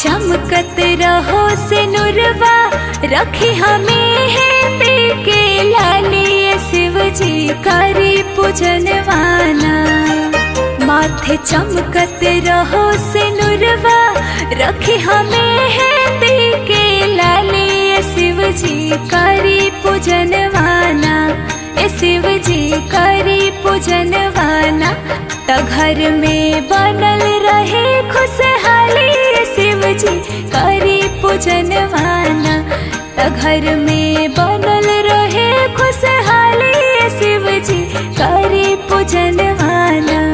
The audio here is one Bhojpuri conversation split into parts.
चमकत रहो से नुरवा रखे हमें है पे के लाली शिव जी करी पूजनवाना। माथे चमकत रहो से नुरवा रखे हमें है पे के लाली शिव जी करी पूजनवाना। शिव जी करी पूजनवाना त घर में बनल रहे खुशहाली। शिव जी करी पूजनवाना त घर में बनल रहे खुशहाली। शिव जी करी पूजनवाना।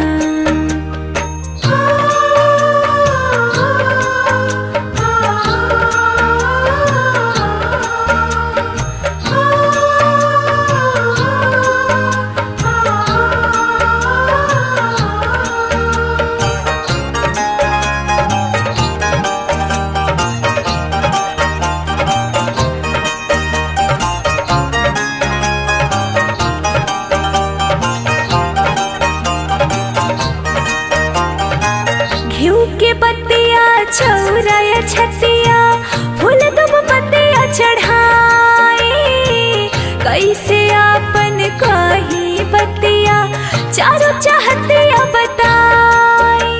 घिउ के पत्तिया चौराया छतिया फूल दुब पत्तिया चढ़ाई। कैसे आपन कही बतिया चारों चाहतिया बताई।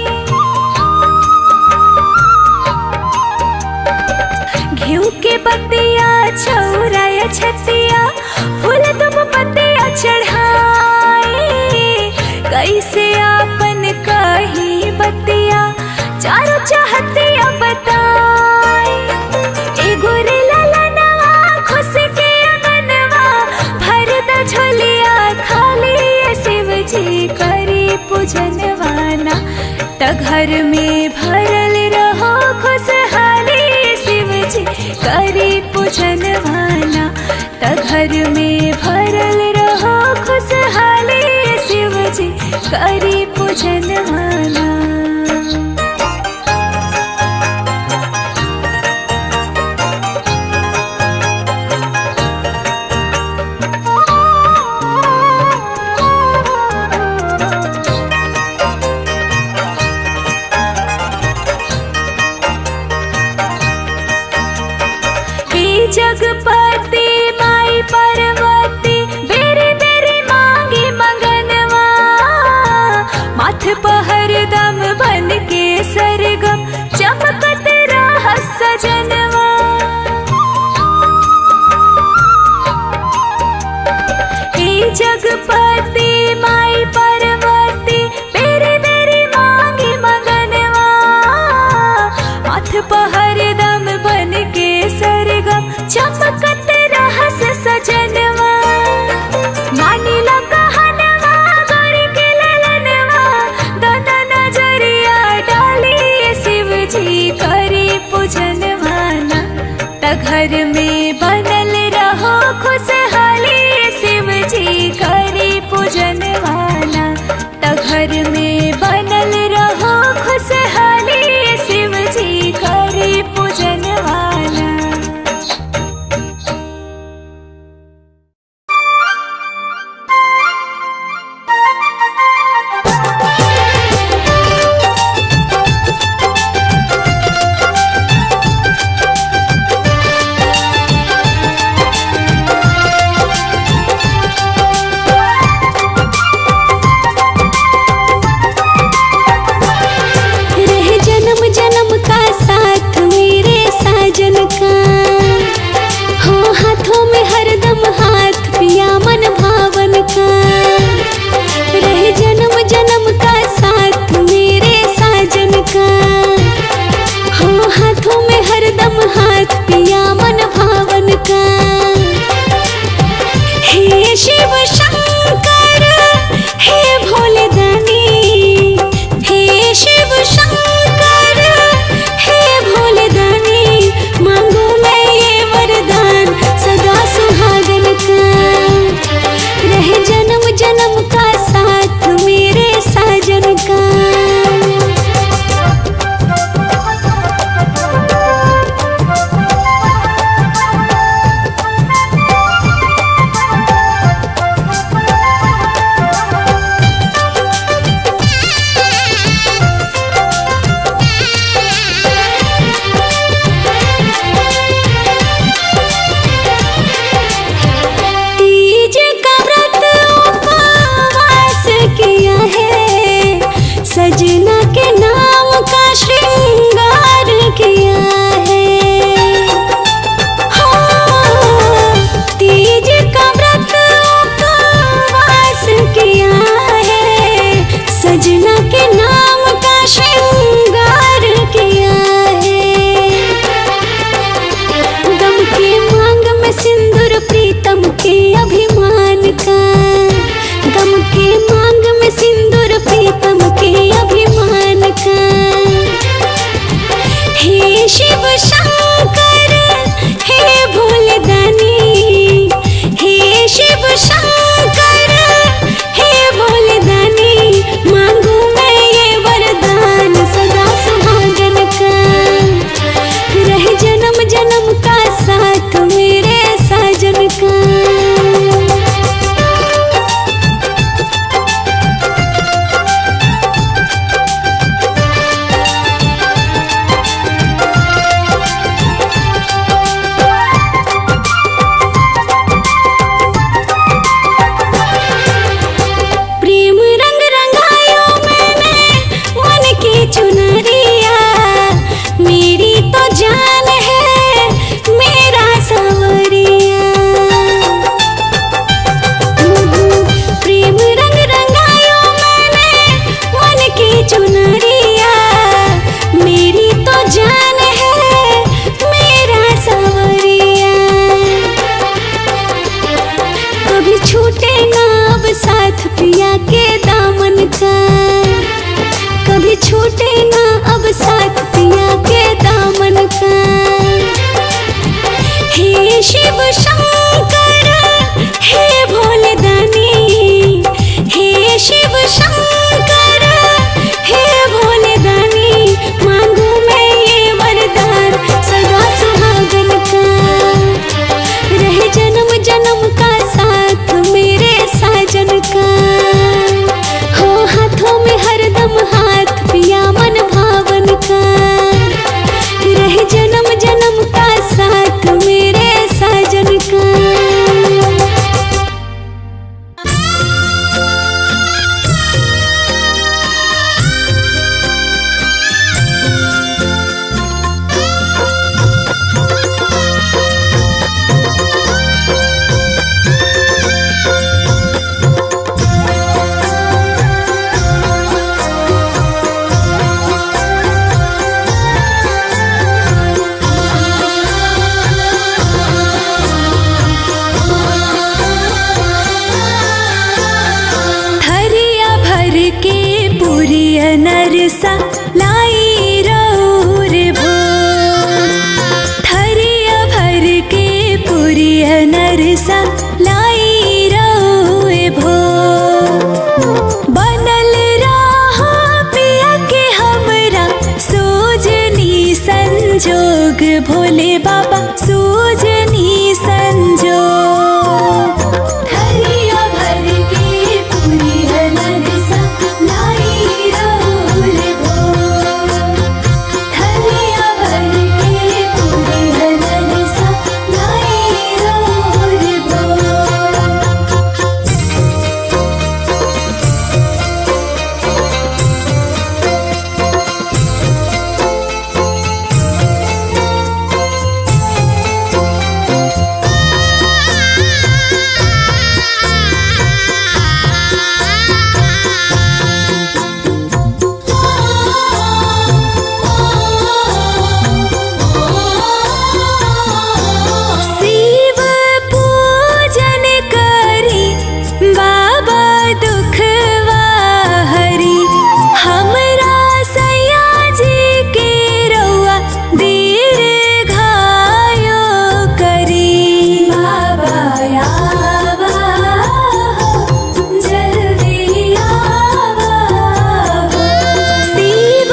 घिउ के पत्तिया चौराया छतिया फूल दुब पत्तिया चढ़ाई। कैसे आपन कही बतिया चारों चाहतिया बताई। एगो रे ललनवा खुश के अंगनवा भर द झोलिया खाली। शिव जी करी पूजनवाना त घर में भरल रहो खुशहाली। शिव जी करी पूजनवाना त घर में भरल रहो खुशहाली। शिव जी करी पूजनवाना। जग छूटे ना अब साथ पिया के दामन का। हे शिव शंकर हे भोले दानी, हे शिव शंकर हे भोले दानी, मांगू मैं ये वरदान सदा सुहागन का। रहे जन्म जन्म का साथ मेरे साजन का, हो हाथों में हरदम हाथ पिया मन भावन का। रहे जन्म जन्म का साथ मेरे साजन का। नरसा लाई रौर भो, थरिया भर के पुरिया नरसा लाई रौर भो। बनल रहा पिया के हमरा सोजनी संजोग, भोले बाबा सोजनी संजोग। थरिया भर के पुरिया नरसा लाई रौर भो, थरिया भर के पुरिया नरसा लाई रौर भो। शिव पूजन करी बाबा दुखवा हरी, हमरा सैया जी के रउआ दीर्घायु करी। बाबा आवा हो, जल्दी आवा हो। शिव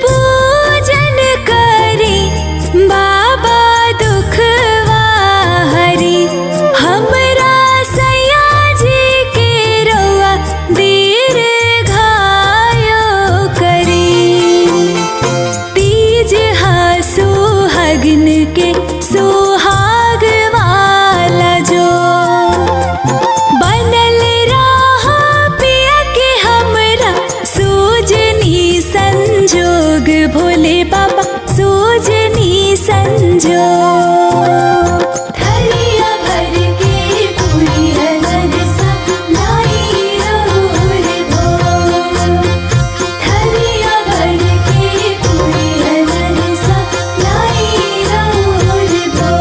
पूजन करी बाबा दुखवा हरी, हमरा सैया जी के रउआ दीर्घायु करी। तीज हा सुहागिन के सुहाग वाला जो, बनल रहा पिया के हमरा सोजनी संजोग, भोले बाबा सोजनी संजोग। थरिया भर के पुरिया नरसा लाई रौर भो, थरिया भर के पुरिया नरसा लाई रौर भो।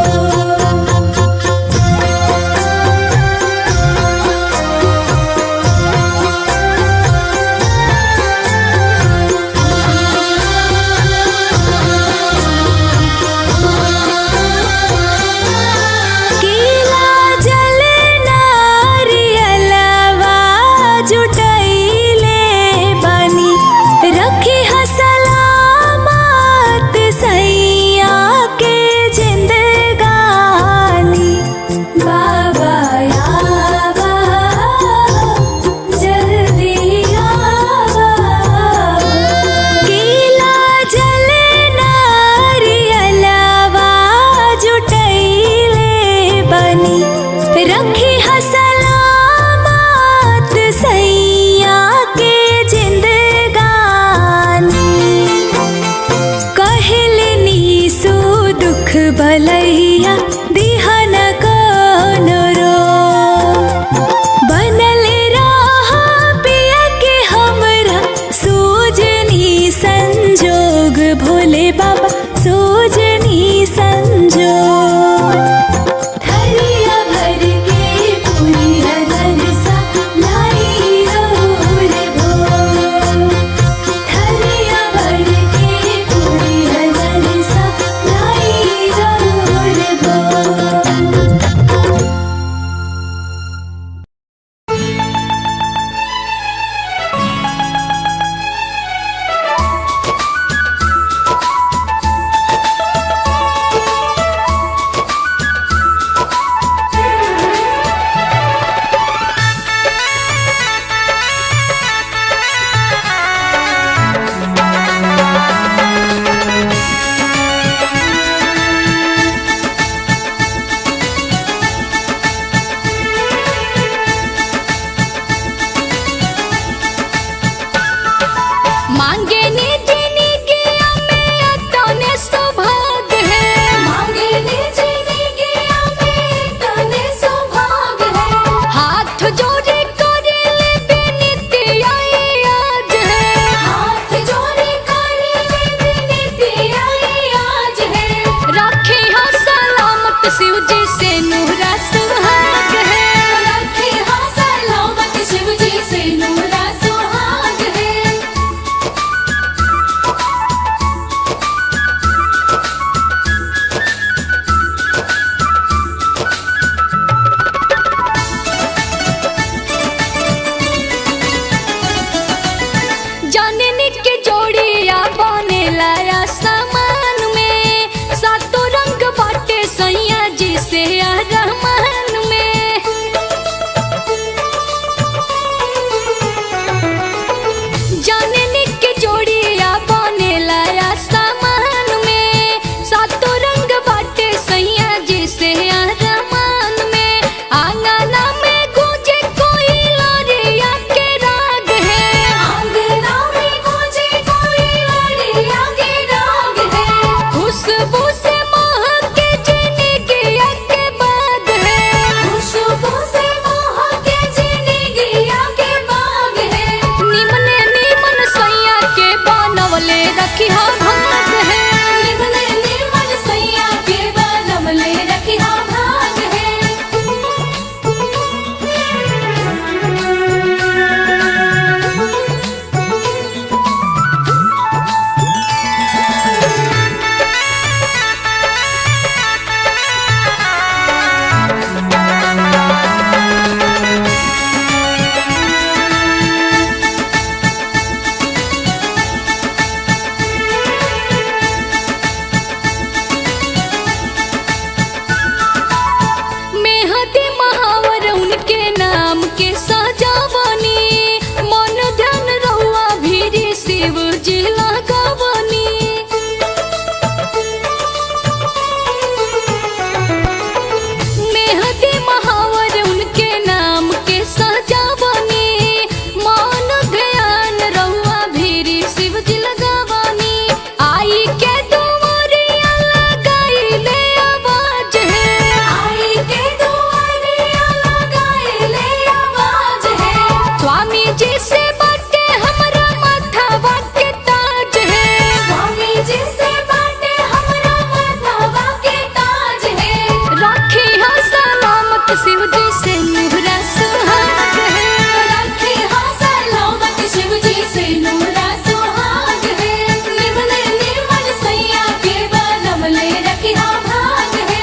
जी से बाटे हमरा माथावा के ताज है। स्वामी जी से बाटे हमरा माथावा के ताज है। राखी हा सलामत शिव जी से नूरा सुहाग है। राखी हा सलामत शिव जी से नूरा सुहाग है। निमले निर्मल सैया के बलम ले रखिया भाग है।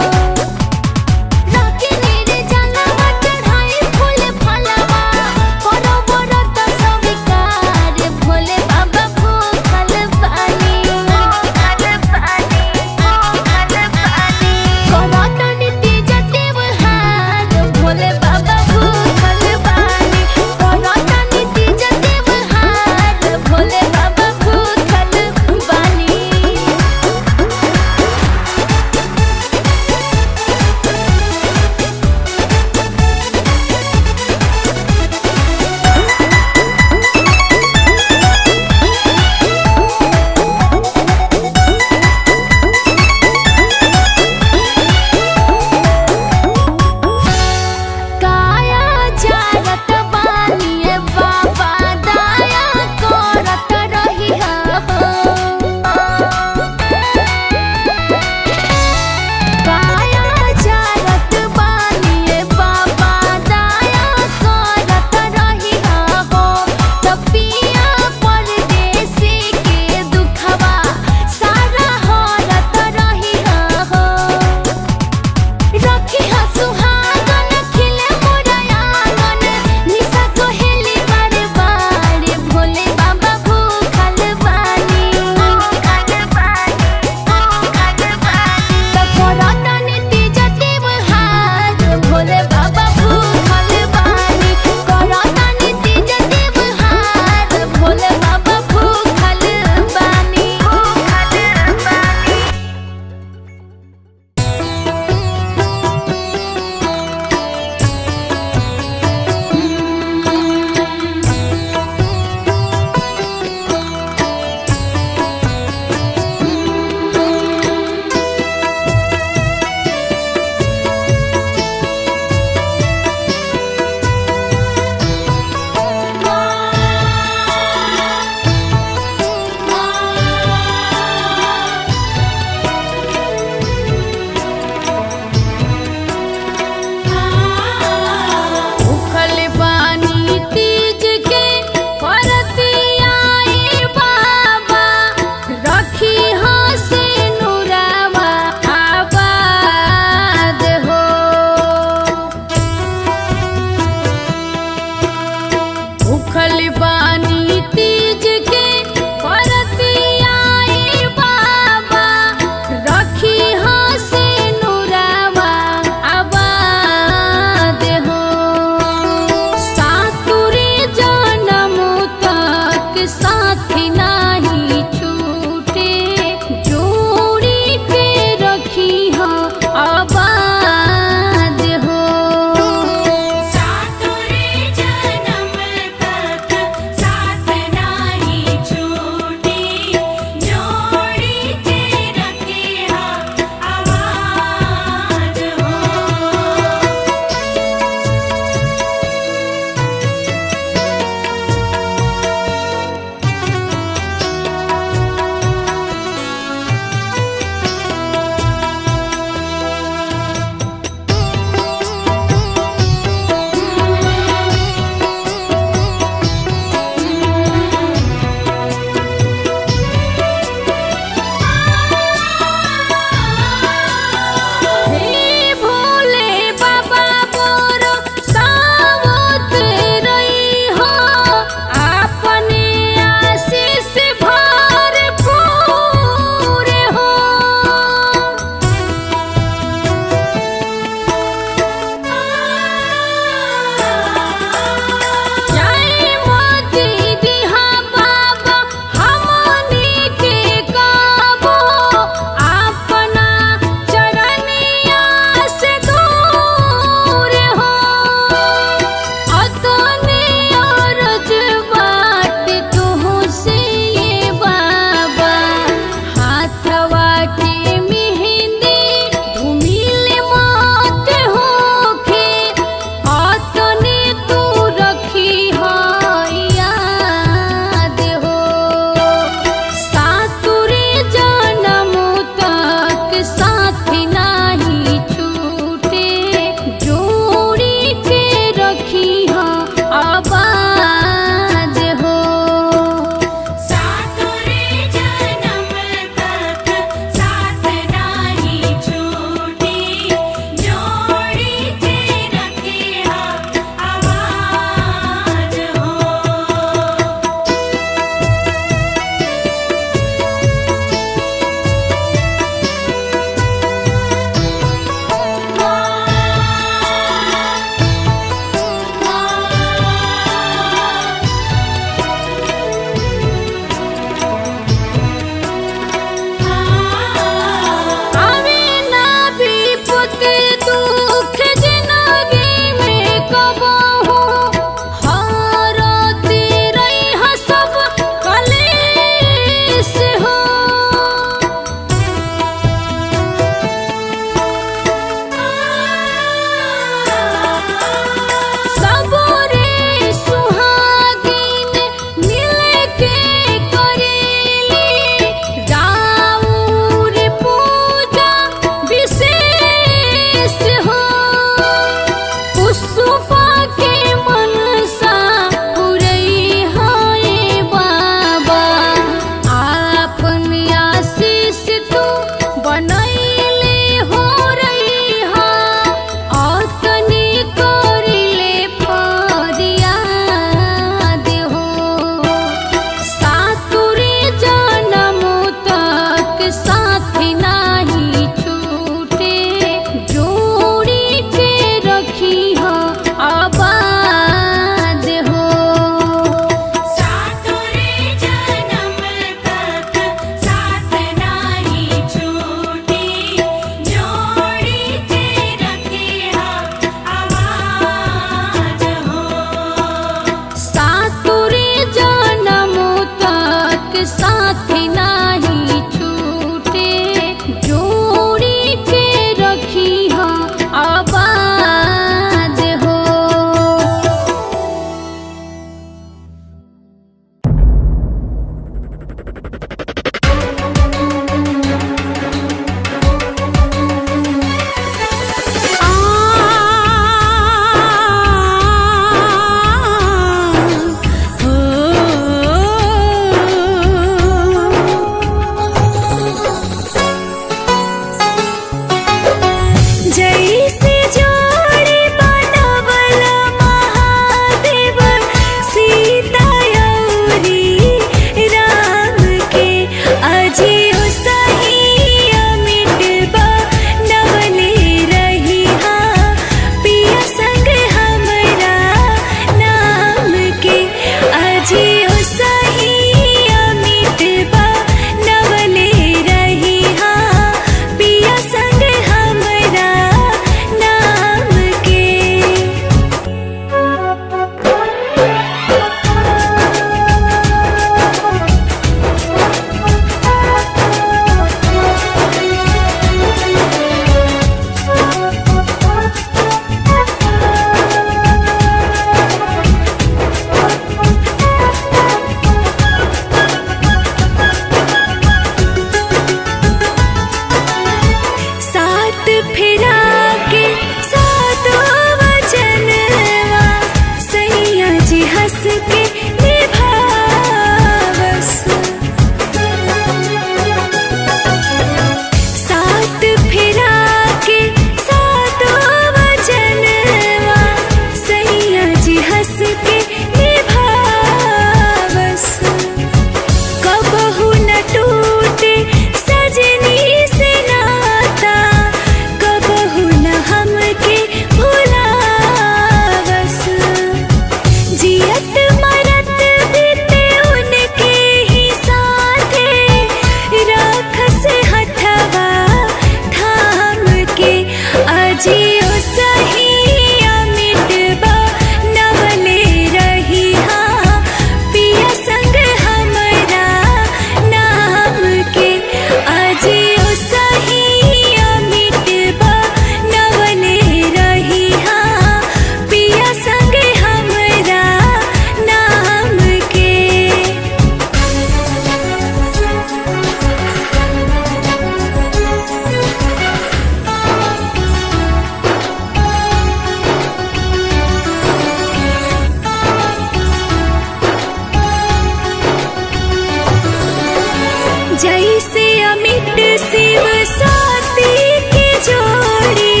जैसे अमिट शिव साथी की जोड़ी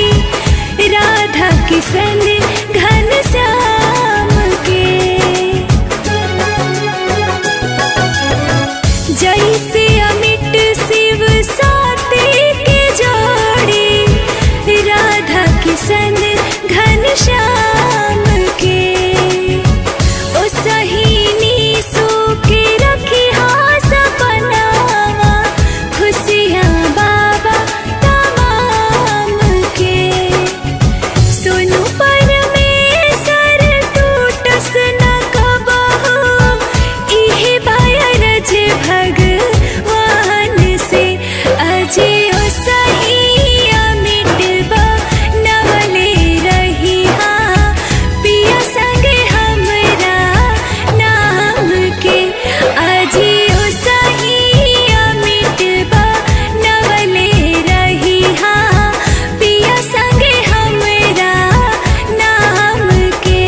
राधा किशन घनश्याम के। जैसे अमिट शिव साथी की जोड़ी राधा किशन घनश्याम के। ओ सहीनी सो के रखी हाँ सपनावा खुशियाँ बाबा तमाम के। सोनू परमेश्वर टूटस न कबहू इहे बायरज भगवान से। अजियो सही अमिट नवले रही हाँ पिया संगे हमरा नाम के। अजियो सही अमिट नवले रही हाँ पिया संगे हमरा नाम के।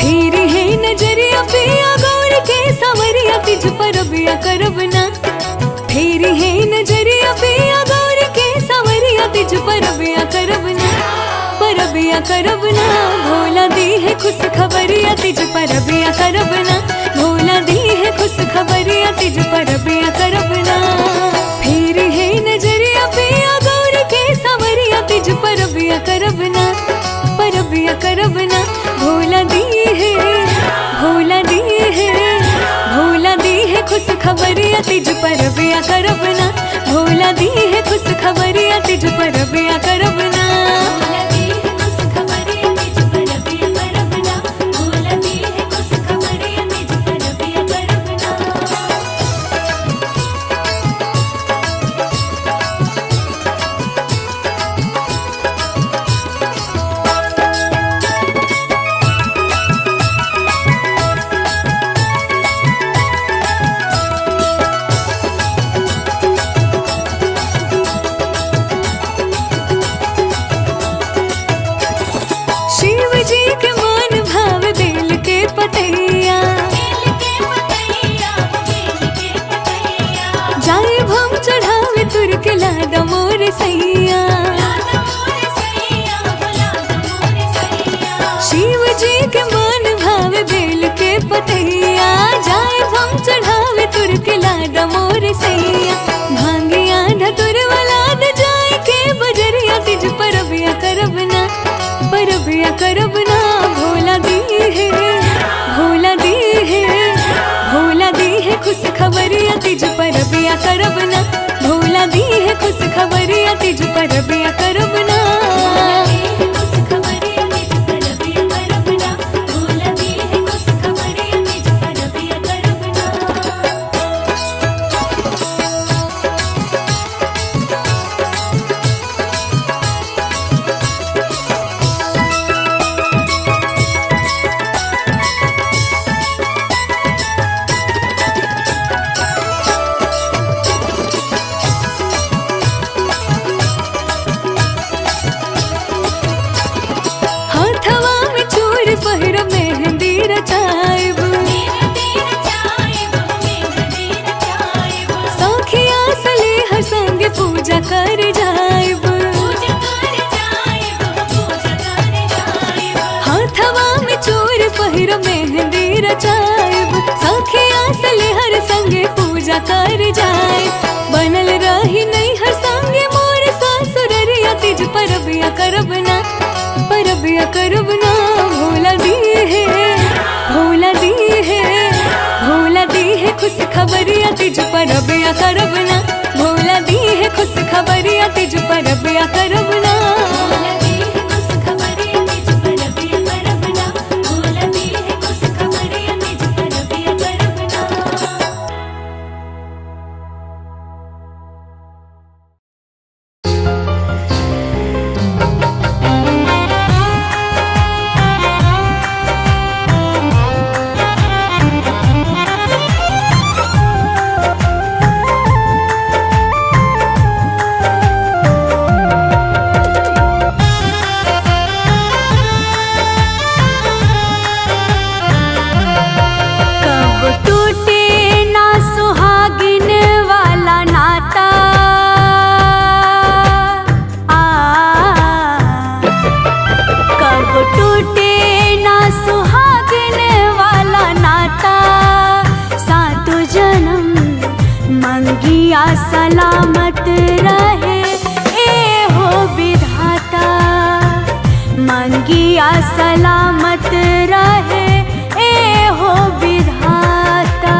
फिर है नजरिया पिया गौर के सावरिया तिज पर बिया करब ना। फिर है नजरिया पिया गौर के सावरिया तिज पर बिया करब ना। पर बिया करब ना भोला दी है खुश खबरिया तिज पर बिया करब ना। भोला दी है खुश खबरिया तिज पर बिया करब ना। फिर है नजरिया पिया गौर के सावरिया तिज पर बिया करब ना। पर बिया करब ना भोला दी है भोला दी है भोला दी है खुश खबरिया तिज पर बिया करब ना। भोला दी है खुश खबरिया तिज पर बिया करब ना। भोला दी है खुश खबरिया तिज पर बिया करब ना। भोला दी है खुश खबरिया तिज पर बिया करब ना। शिव जी के मान भाव बेल के पतैया जाए भम चढ़ावे तुर के लाडा मोर सैया। शिव जी के मान भाव बेल के पतैया जाए भम चढ़ावे तुर के लाडा मोर सैया। भांगिया धतुर वाला जाए के बजरिया तिज पर बिया करब ना। पर बिया करब ना भोला दी है भोला दी है भोला दी है खुश खबरिया तिज पर बिया करब ना। भोला दी है खुश खबरिया तिज पर बिया करब ना। पूजा कर जाइब हाथवा में चूर पहिर मेहंदी रचाइब सखिया सलेहर संगे पूजा कर जाइब बनल रही नहीं हर संगे मोर सासुररिया तिज परबिया करब ना भोला दी है भोला दी है भोला दी है खुश खबरिया तिज परबिया करब ना भोला दी है खुश खबरिया तिज परबिया करब ना मंगिया सलामत रहे ए हो विधाता।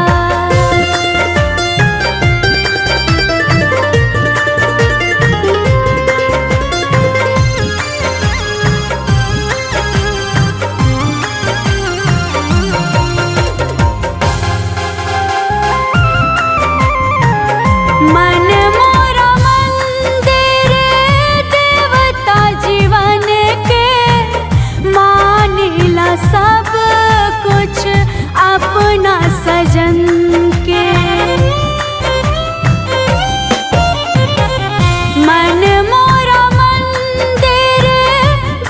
मन मोरा मंदिर देवता जीवन के, मानिला सब कुछ अपना सजन के। मन मोरा मंदिर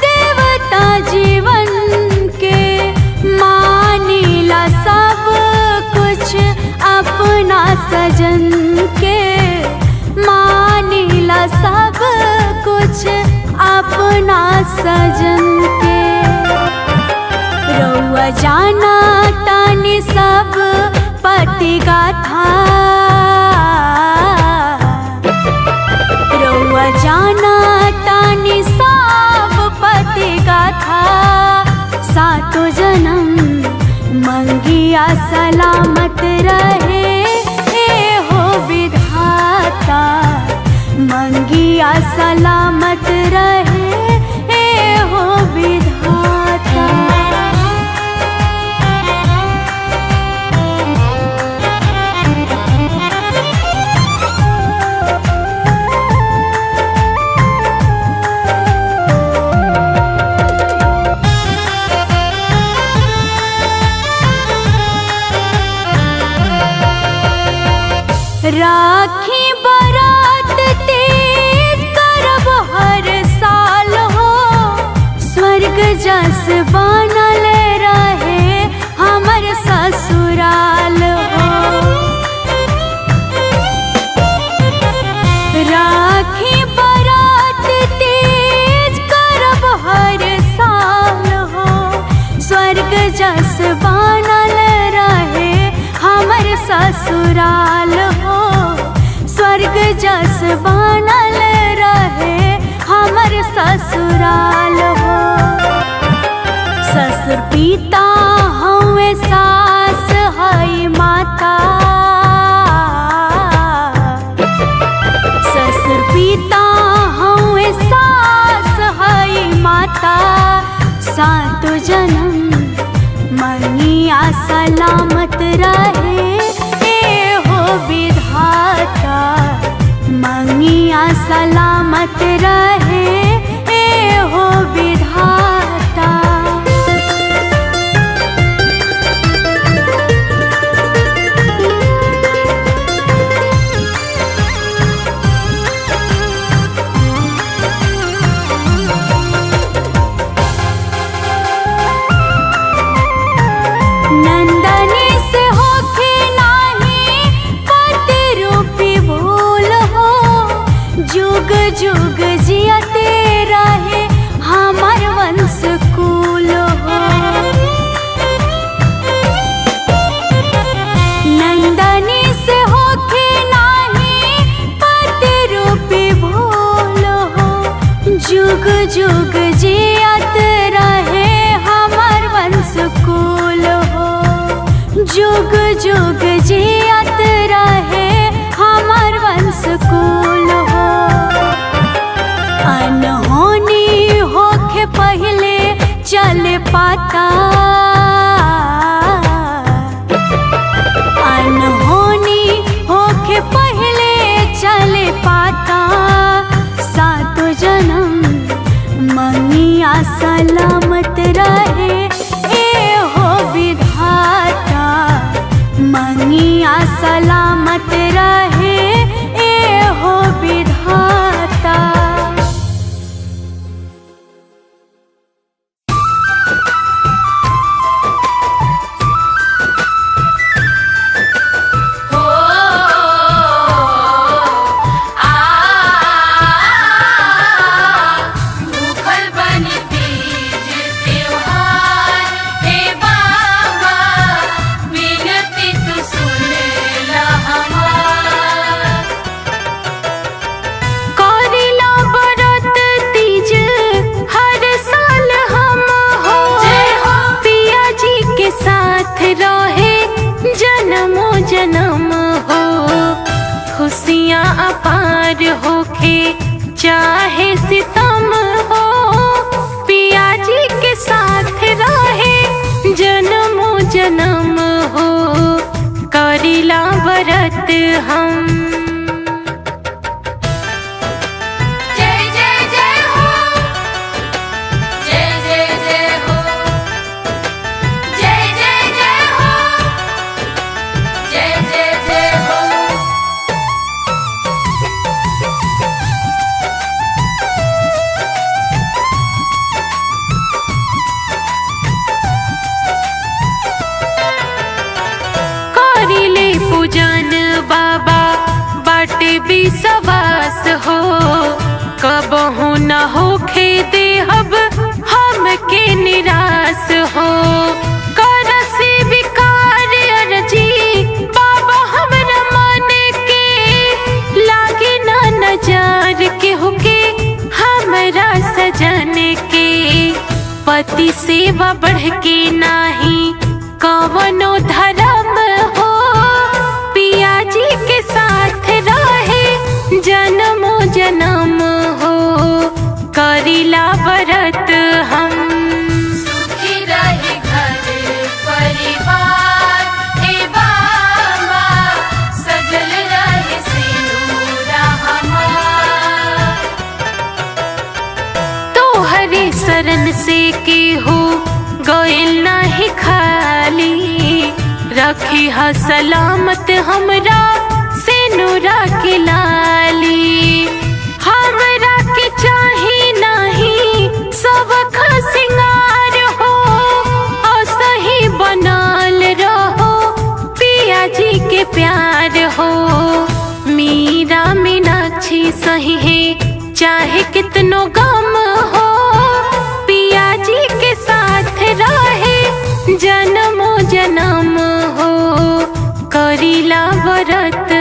देवता जीवन के, मानिला सब कुछ अपना सजन के। मानिला सब कुछ अपना सजन के। रउआ जाना तानी सब पति गाथा, रउआ जाना तानी सब पति गाथा। सातों जन्म मंगिया सलामत रहे ए हो विधाता। मंगिया सलामत रहे ए हो विधाता। राखी बरात तीज करब हर साल हो, स्वर्ग जस बनल रहे हमर ससुराल हो। राखी बरात तीज करब हर साल हो, स्वर्ग जस बनल रहे हमर ससुराल हो। स्वर्ग जस बनल रहे हमर ससुराल हो। ससुर पिता हउए सास हई माता। ससुर पिता हउए सास हई माता। सातों जन्म मंगिया सलामत रहे ए हो विधाता। मंगिया सलामत रहे ए हो विधाता। नंदनी से होके नाही पति रूपी भूल हो, जुग जुग जियते रहे हमर वंश कुल हो। नंदनी से होके नाही पति रूपी भूल हो, जुग जुग जियत रहे हमर वंश कुल हो। जुग जुग जियत रहे हमर वंश कुल हो। अनहोनी होके पहले चल पाता। अनहोनी होके पहले चल पाता। सातों जन्म मंगिया सलामत रहे ए हो विधाता। मंगिया सलामत रहे ए हो विधाता। भूखल बनी तीज त्योहार हे बाबा, बिनती तू सुन ला हमार। सितम हो, पिया जी के साथ रहे जन्मो जन्म हो, करिला व्रत हम। जय जय जय हो, जय जय जय हो, जय जय जय हो, जय जय जय हो। करिले पूजन बाबा बाटे विश्वास हो, कबहू न होखे देहब हमके निराश हो। कर स्वीकार अर्जी बाबा हमरा मन के, लागे ना नजर के होके हमरा सजन के। पति सेवा बढ़ के नाही कवनो धर्म हो, पिया जी के साथ रहे जन्मो जन्म हो, करिला व्रत हम। सुखी रहे घर परिवार, हे बाबा सजल रहे सिंदूरा हमार। तोहरे शरण से केहू गइल नाही खाली, रखी ह सलामत हमरा से नूरा के लाली। हमरा के चाही नाही सबख सिंगार हो, असही बनल रहो पिया जी के प्यार हो। मीरा मीनाक्षी सही है चाहे कितनो गम हो, पिया जी के साथ रहे जन्मो जन्म हो, करिला व्रत